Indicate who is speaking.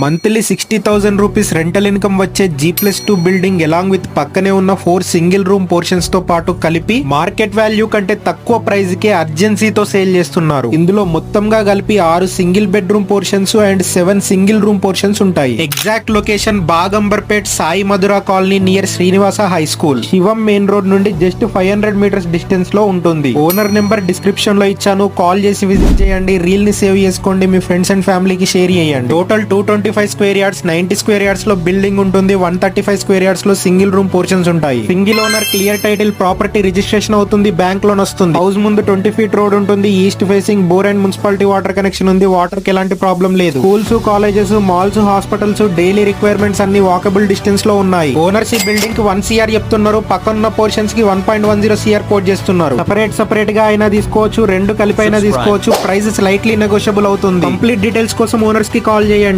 Speaker 1: Monthly 60,000 rupees rental income వచ్చే G+2 building along with పక్కనే ఉన్న 4 సింగిల్ రూమ్ పోర్షన్స్ తో పాటు కలిపి మార్కెట్ వాల్యూ కంటే తక్కువ ప్రైస్ కే అర్జెన్సీతో సేల్ చేస్తున్నారు. ఇందులో మొత్తంగా కలిపి 6 single bedroom portions and 7 single room portions ఉంటాయి. Exact location Baghamberpet Sai Madhura colony near Srinivasa high school, Shivam main road నుండి జస్ట్ 500 మీటర్స్ డిస్టెన్స్ లో ఉంటుంది. ఓనర్ నెంబర్ డిస్క్రిప్షన్ లో ఇచ్చాను, కాల్ చేసి విజిట్ చేయండి. రీల్ ని సేవ్ చేసుకోండి, మీ ఫ్రెండ్స్ అండ్ ఫ్యామిలీకి షేర్ చేయండి. Total 225 square yards, 90 square yards లో బిల్డింగ్ ఉంటుంది. 135 స్క్వేర్ యార్డ్స్ లో సింగిల్ రూమ్ పోర్షన్స్ ఉంటాయి. Single owner, clear title, property registration అవుతుంది, బ్యాంక్ లోన్ వస్తుంది. హౌస్ ముందు 20 ఫీట్ రోడ్ ఉంటుంది. East facing, bore and municipality water connection ఉంది. వాటర్ కి ఎలాంటి ప్రాబ్లం లేదు. Schools, colleges, malls, hospitals, daily requirements అన్ని వాకబుల్ డిస్టెన్స్ లో ఉన్నాయి. ఓనర్స్ ఈ బిల్డింగ్ కి 1 CR చెప్తున్నారు. పక్కన పోర్షన్స్ కి 1.10 CR కోట్ చేస్తున్నారు. సపరేట్ గా అయినా తీసుకోవచ్చు, రెండు కలిపి అయినా తీసుకోవచ్చు. ప్రైస్ స్లైట్లీ నెగోషియబుల్ అవుతుంది. కంప్లీట్ డీటెయిల్స్ కోసం ఓనర్స్ కి కాల్ చేయండి.